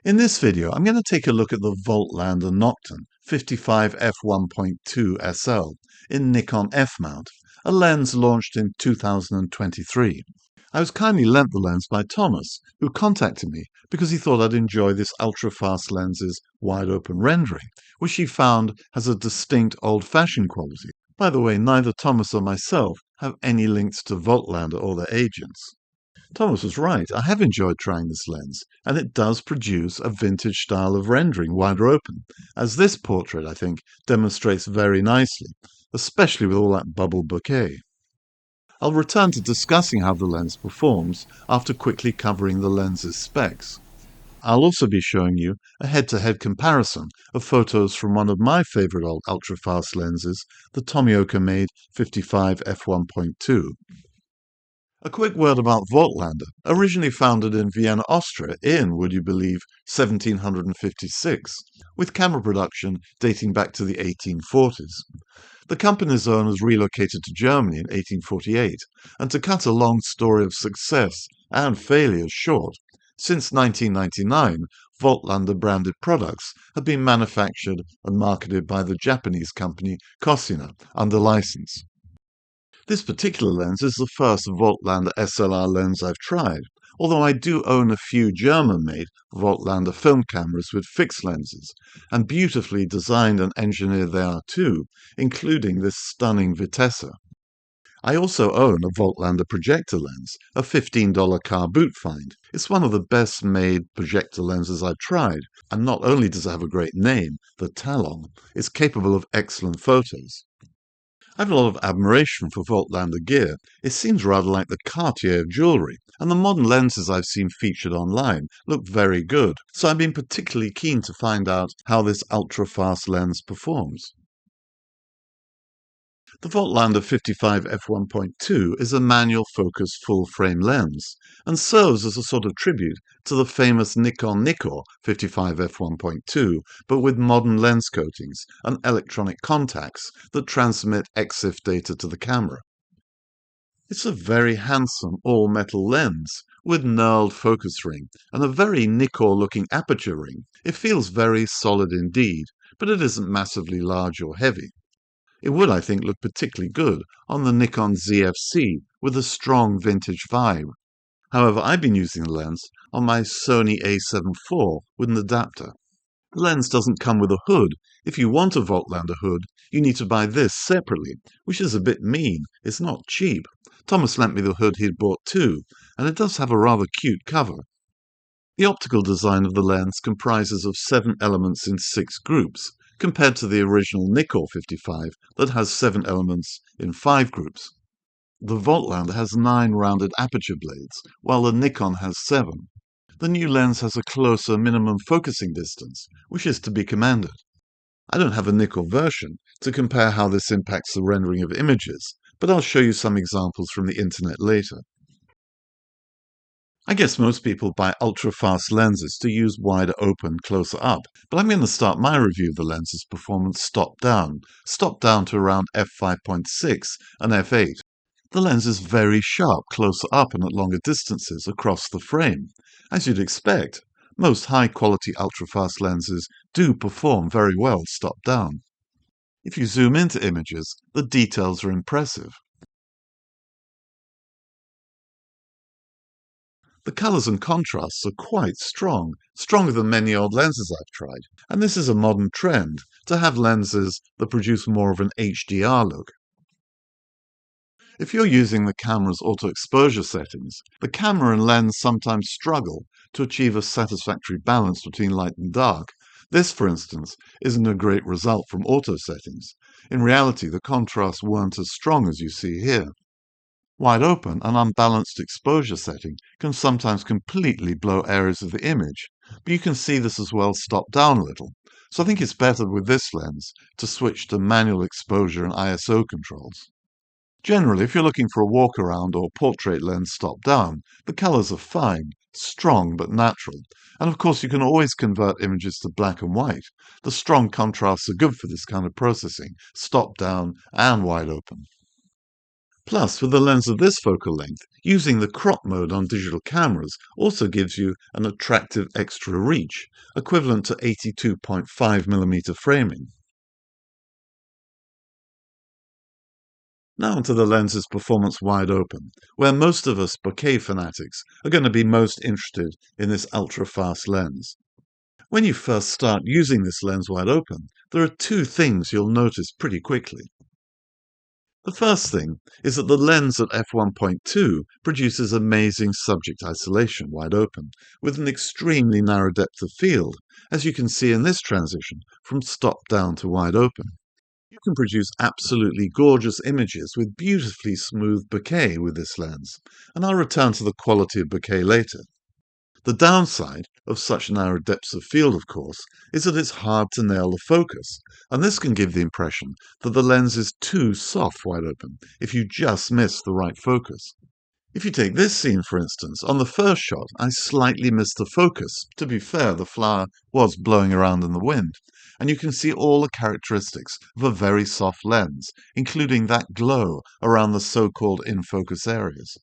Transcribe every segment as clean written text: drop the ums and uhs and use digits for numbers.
In this video, I'm going to take a look at the Voigtländer Nocturne 55 f1.2 SL in Nikon F-mount, a lens launched in 2023. I was kindly lent the lens by Thomas, who contacted me because he thought I'd enjoy this ultra-fast lens's wide-open rendering, which he found has a distinct old-fashioned quality. By the way, neither Thomas or myself have any links to Voigtländer or their agents. Thomas was right. I have enjoyed trying this lens, and it does produce a vintage style of rendering wider open, as this portrait, I think, demonstrates very nicely, especially with all that bubble bokeh. I'll return to discussing how the lens performs after quickly covering the lens's specs. I'll also be showing you a head-to-head comparison of photos from one of my favorite old ultra-fast lenses, the Tomioka-made 55 f1.2. A quick word about Voigtländer, originally founded in Vienna, Austria in, would you believe, 1756, with camera production dating back to the 1840s. The company's owners relocated to Germany in 1848, and to cut a long story of success and failures short, since 1999, Voigtländer branded products have been manufactured and marketed by the Japanese company Cosina under license. This particular lens is the first Voigtländer SLR lens I've tried, although I do own a few German-made Voigtländer film cameras with fixed lenses, and beautifully designed and engineered they are too, including this stunning Vitesse. I also own a Voigtländer projector lens, a $15 car boot find. It's one of the best-made projector lenses I've tried, and not only does it have a great name, the Talon, it's capable of excellent photos. I have a lot of admiration for Voigtländer gear. It seems rather like the Cartier of jewellery, and the modern lenses I've seen featured online look very good, so I've been particularly keen to find out how this ultra-fast lens performs. The Voigtländer 55 f1.2 is a manual focus full-frame lens, and serves as a sort of tribute to the famous Nikon Nikkor 55 f1.2, but with modern lens coatings and electronic contacts that transmit EXIF data to the camera. It's a very handsome all-metal lens, with knurled focus ring and a very Nikkor-looking aperture ring. It feels very solid indeed, but it isn't massively large or heavy. It would, I think, look particularly good on the Nikon Z-F-C with a strong vintage vibe. However, I've been using the lens on my Sony a7 IV with an adapter. The lens doesn't come with a hood. If you want a Voigtländer hood, you need to buy this separately, which is a bit mean. It's not cheap. Thomas lent me the hood he'd bought too, and it does have a rather cute cover. The optical design of the lens comprises of 7 elements in 6 groups, compared to the original Nikkor 55 that has 7 elements in 5 groups. The Voigtländer has 9 rounded aperture blades, while the Nikon has 7. The new lens has a closer minimum focusing distance, which is to be commended. I don't have a Nikkor version to compare how this impacts the rendering of images, but I'll show you some examples from the internet later. I guess most people buy ultra-fast lenses to use wider open closer up, but I'm going to start my review of the lens's performance stopped down to around f5.6 and f8. The lens is very sharp closer up and at longer distances across the frame. As you'd expect, most high-quality ultra-fast lenses do perform very well stopped down. If you zoom into images, the details are impressive. The colours and contrasts are quite strong, stronger than many old lenses I've tried, and this is a modern trend, to have lenses that produce more of an HDR look. If you're using the camera's auto-exposure settings, the camera and lens sometimes struggle to achieve a satisfactory balance between light and dark. This, for instance, isn't a great result from auto settings. In reality, the contrasts weren't as strong as you see here. Wide open and unbalanced exposure setting can sometimes completely blow areas of the image, but you can see this as well stopped down a little, so I think it's better with this lens to switch to manual exposure and ISO controls. Generally, if you're looking for a walk-around or portrait lens stopped down, the colours are fine, strong but natural, and of course you can always convert images to black and white. The strong contrasts are good for this kind of processing, stopped down and wide open. Plus, with a lens of this focal length, using the crop mode on digital cameras also gives you an attractive extra reach, equivalent to 82.5mm framing. Now onto the lens's performance wide open, where most of us bokeh fanatics are going to be most interested in this ultra-fast lens. When you first start using this lens wide open, there are two things you'll notice pretty quickly. The first thing is that the lens at f1.2 produces amazing subject isolation wide open, with an extremely narrow depth of field, as you can see in this transition from stop down to wide open. You can produce absolutely gorgeous images with beautifully smooth bokeh with this lens, and I'll return to the quality of bokeh later. The downside of such narrow depths of field, of course, is that it's hard to nail the focus, and this can give the impression that the lens is too soft wide open if you just miss the right focus. If you take this scene, for instance, on the first shot, I slightly missed the focus. To be fair, the flower was blowing around in the wind, and you can see all the characteristics of a very soft lens, including that glow around the so-called in-focus areas.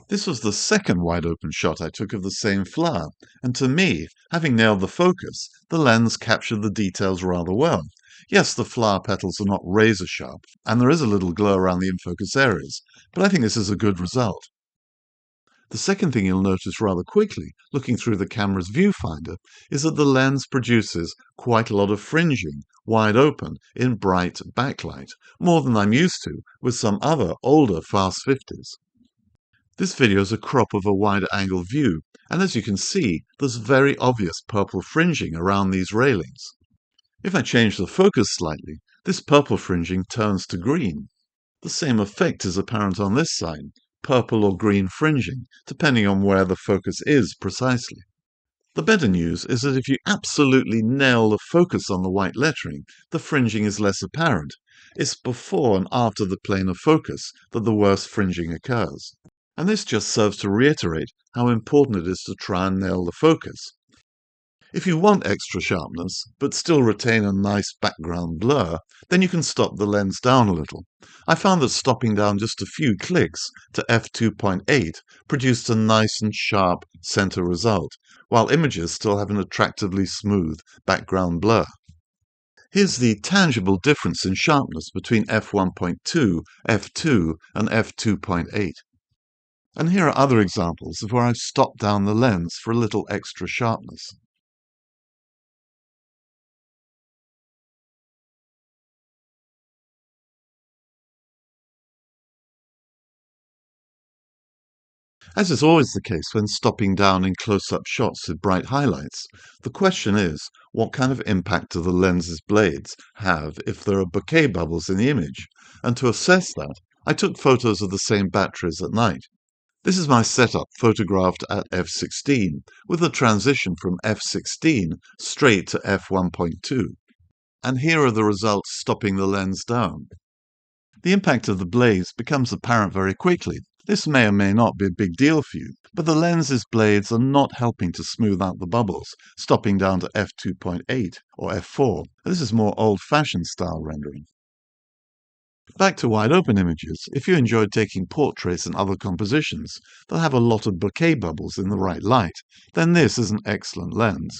This was the second wide-open shot I took of the same flower, and to me, having nailed the focus, the lens captured the details rather well. Yes, the flower petals are not razor-sharp, and there is a little glow around the in-focus areas, but I think this is a good result. The second thing you'll notice rather quickly, looking through the camera's viewfinder, is that the lens produces quite a lot of fringing, wide open, in bright backlight, more than I'm used to with some other older fast 50s. This video is a crop of a wide-angle view, and as you can see, there's very obvious purple fringing around these railings. If I change the focus slightly, this purple fringing turns to green. The same effect is apparent on this side, purple or green fringing, depending on where the focus is precisely. The better news is that if you absolutely nail the focus on the white lettering, the fringing is less apparent. It's before and after the plane of focus that the worst fringing occurs. And this just serves to reiterate how important it is to try and nail the focus. If you want extra sharpness, but still retain a nice background blur, then you can stop the lens down a little. I found that stopping down just a few clicks to f2.8 produced a nice and sharp center result, while images still have an attractively smooth background blur. Here's the tangible difference in sharpness between f1.2, f2, and f2.8. And here are other examples of where I've stopped down the lens for a little extra sharpness. As is always the case when stopping down in close-up shots with bright highlights, the question is, what kind of impact do the lens's blades have if there are bokeh bubbles in the image? And to assess that, I took photos of the same batteries at night. This is my setup photographed at f16, with a transition from f16 straight to f1.2. And here are the results stopping the lens down. The impact of the blades becomes apparent very quickly. This may or may not be a big deal for you, but the lens's blades are not helping to smooth out the bubbles, stopping down to f2.8 or f4. This is more old-fashioned style rendering. Back to wide-open images, if you enjoyed taking portraits and other compositions that have a lot of bokeh bubbles in the right light, then this is an excellent lens.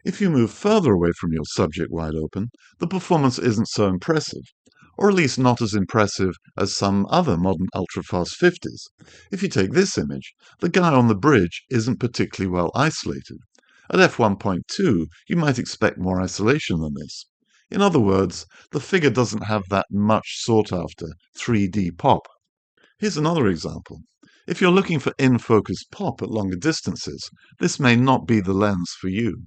If you move further away from your subject wide open, the performance isn't so impressive, or at least not as impressive as some other modern ultra-fast 50s. If you take this image, the guy on the bridge isn't particularly well isolated. At f1.2, you might expect more isolation than this. In other words, the figure doesn't have that much sought-after 3D pop. Here's another example. If you're looking for in-focus pop at longer distances, this may not be the lens for you.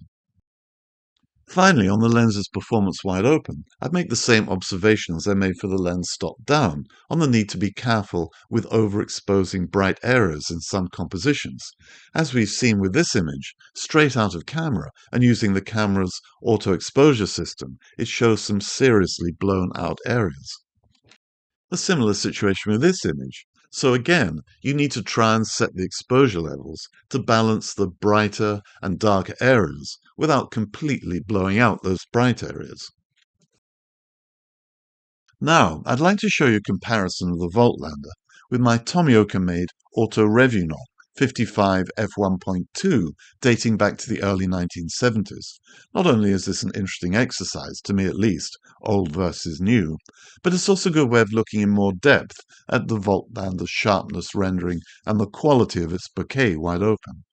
Finally, on the lens's performance wide open, I'd make the same observations I made for the lens stop down on the need to be careful with overexposing bright areas in some compositions. As we've seen with this image, straight out of camera and using the camera's auto exposure system, it shows some seriously blown out areas. A similar situation with this image. So again, you need to try and set the exposure levels to balance the brighter and darker areas without completely blowing out those bright areas. Now, I'd like to show you a comparison of the Voigtländer with my Tomioka-made Auto Revuenon 55 f1.2 dating back to the early 1970s. Not only is this an interesting exercise, to me at least, old versus new, but it's also a good way of looking in more depth at the Voigtlander's sharpness rendering and the quality of its bokeh wide open.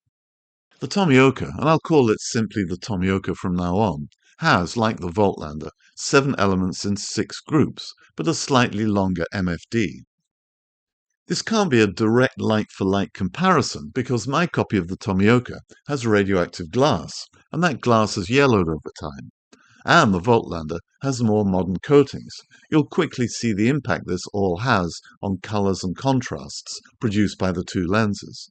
The Tomioka, and I'll call it simply the Tomioka from now on, has, like the Voigtländer, 7 elements in 6 groups, but a slightly longer MFD. This can't be a direct like-for-like comparison because my copy of the Tomioka has radioactive glass, and that glass has yellowed over time. And the Voigtländer has more modern coatings. You'll quickly see the impact this all has on colours and contrasts produced by the two lenses.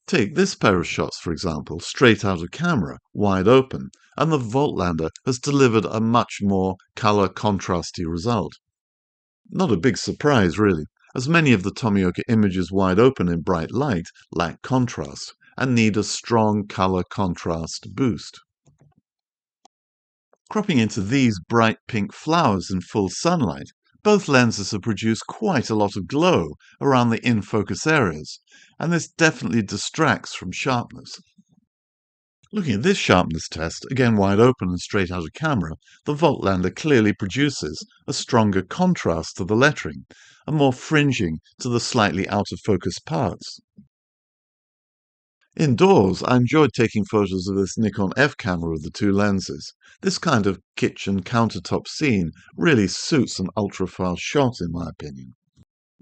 Take this pair of shots, for example, straight out of camera, wide open, and the Voigtländer has delivered a much more colour contrasty result. Not a big surprise, really, as many of the Tomioka images wide open in bright light lack contrast and need a strong colour contrast boost. Cropping into these bright pink flowers in full sunlight, both lenses have produced quite a lot of glow around the in-focus areas, and this definitely distracts from sharpness. Looking at this sharpness test, again wide open and straight out of camera, the Voigtländer clearly produces a stronger contrast to the lettering, and more fringing to the slightly out of focus parts. Indoors, I enjoyed taking photos of this Nikon F camera with the two lenses. This kind of kitchen countertop scene really suits an ultra-fast shot, in my opinion.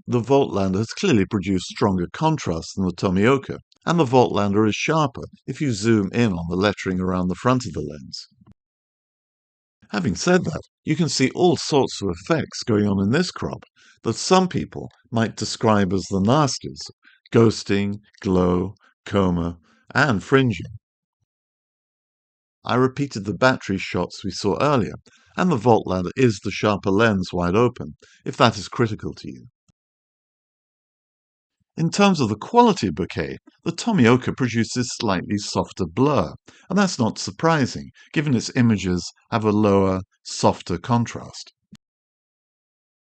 The Voigtländer has clearly produced stronger contrast than the Tomioka, and the Voigtländer is sharper if you zoom in on the lettering around the front of the lens. Having said that, you can see all sorts of effects going on in this crop that some people might describe as the nasties: ghosting, glow, coma, and fringing. I repeated the battery shots we saw earlier, and the Voigtländer is the sharper lens wide open, if that is critical to you. In terms of the quality of bokeh, the Tomioka produces slightly softer blur, and that's not surprising, given its images have a lower, softer contrast.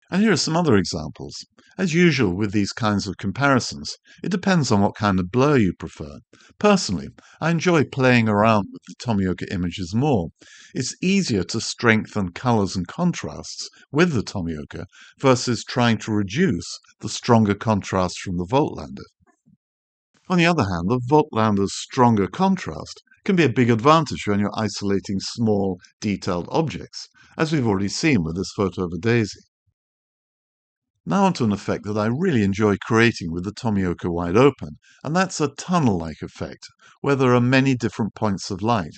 And here are some other examples. As usual with these kinds of comparisons, it depends on what kind of blur you prefer. Personally, I enjoy playing around with the Tomioka images more. It's easier to strengthen colors and contrasts with the Tomioka versus trying to reduce the stronger contrast from the Voigtländer. On the other hand, the Voigtlander's stronger contrast can be a big advantage when you're isolating small, detailed objects, as we've already seen with this photo of a daisy. Now onto an effect that I really enjoy creating with the Tomioka wide open, and that's a tunnel-like effect, where there are many different points of light.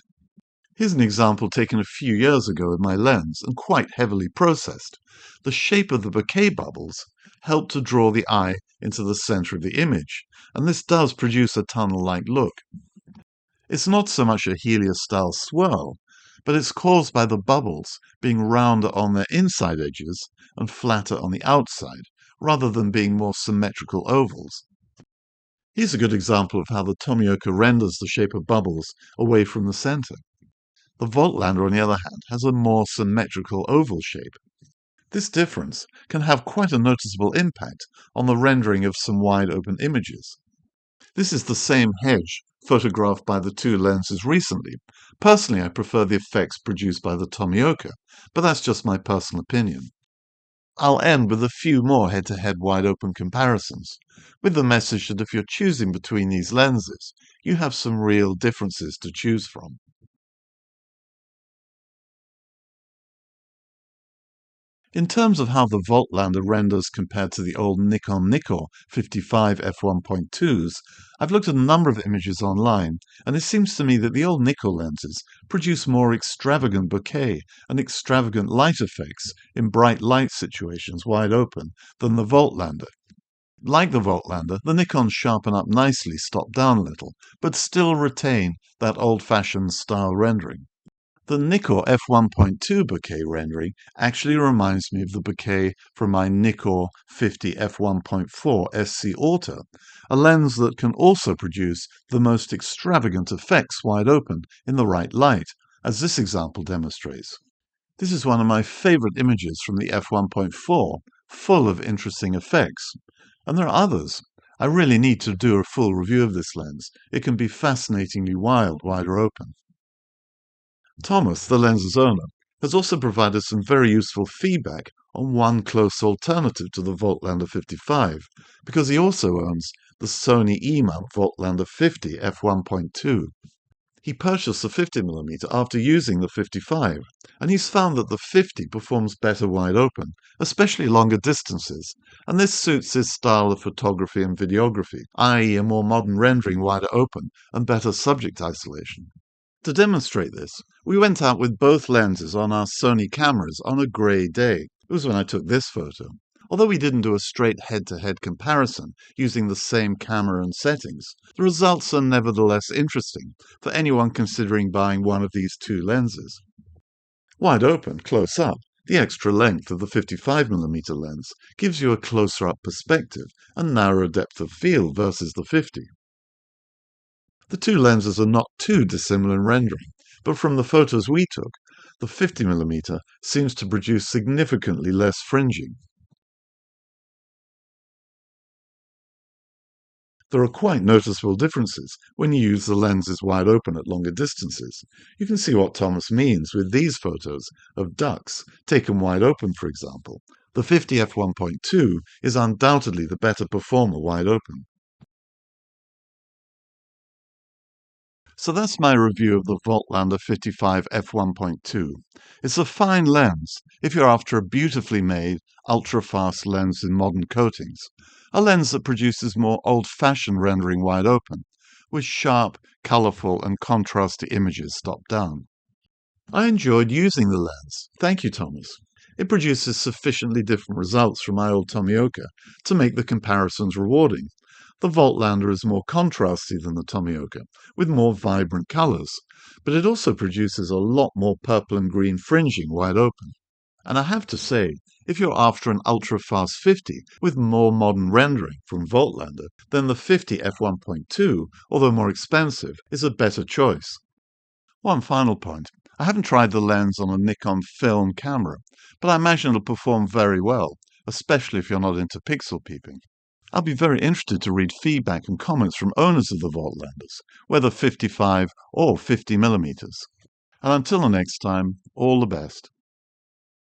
Here's an example taken a few years ago with my lens, and quite heavily processed. The shape of the bokeh bubbles help to draw the eye into the center of the image, and this does produce a tunnel-like look. It's not so much a Helios-style swirl, but it's caused by the bubbles being rounder on their inside edges and flatter on the outside, rather than being more symmetrical ovals. Here's a good example of how the Tomioka renders the shape of bubbles away from the center. The Voigtländer, on the other hand, has a more symmetrical oval shape. This difference can have quite a noticeable impact on the rendering of some wide-open images. This is the same hedge photographed by the two lenses recently. Personally, I prefer the effects produced by the Tomioka, but that's just my personal opinion. I'll end with a few more head-to-head wide-open comparisons, with the message that if you're choosing between these lenses, you have some real differences to choose from. In terms of how the Voigtländer renders compared to the old Nikon Nikkor 55 f1.2s, I've looked at a number of images online, and it seems to me that the old Nikkor lenses produce more extravagant bokeh and extravagant light effects in bright light situations wide open than the Voigtländer. Like the Voigtländer, the Nikons sharpen up nicely, stop down a little, but still retain that old-fashioned style rendering. The Nikkor F1.2 bokeh rendering actually reminds me of the bokeh from my Nikkor 50 f1.4 SC Auto, a lens that can also produce the most extravagant effects wide open in the right light, as this example demonstrates. This is one of my favorite images from the f1.4, full of interesting effects. And there are others. I really need to do a full review of this lens. It can be fascinatingly wider open. Thomas, the lens's owner, has also provided some very useful feedback on one close alternative to the Voigtländer 55, because he also owns the Sony E-mount Voigtländer 50 f1.2. He purchased the 50mm after using the 55, and he's found that the 50 performs better wide open, especially longer distances, and this suits his style of photography and videography, i.e. a more modern rendering wider open and better subject isolation. To demonstrate this, we went out with both lenses on our Sony cameras on a grey day. It was when I took this photo. Although we didn't do a straight head-to-head comparison using the same camera and settings, the results are nevertheless interesting for anyone considering buying one of these two lenses. Wide open, close up, the extra length of the 55mm lens gives you a closer-up perspective and narrower depth of field versus the 50. The two lenses are not too dissimilar in rendering, but from the photos we took, the 50mm seems to produce significantly less fringing. There are quite noticeable differences when you use the lenses wide open at longer distances. You can see what Thomas means with these photos of ducks, taken wide open for example. The 50 f1.2 is undoubtedly the better performer wide open. So that's my review of the Voigtländer 55 f1.2. It's a fine lens if you're after a beautifully made, ultra-fast lens in modern coatings. A lens that produces more old-fashioned rendering wide open, with sharp, colourful and contrasty images top down. I enjoyed using the lens. Thank you, Thomas. It produces sufficiently different results from my old Tomioka to make the comparisons rewarding. The Voigtländer is more contrasty than the Tomioka, with more vibrant colours, but it also produces a lot more purple and green fringing wide open. And I have to say, if you're after an ultra-fast 50 with more modern rendering from Voigtländer, then the 50 f1.2, although more expensive, is a better choice. One final point. I haven't tried the lens on a Nikon film camera, but I imagine it'll perform very well, especially if you're not into pixel peeping. I'll be very interested to read feedback and comments from owners of the Voigtländers, whether 55 or 50mm. And until the next time, all the best.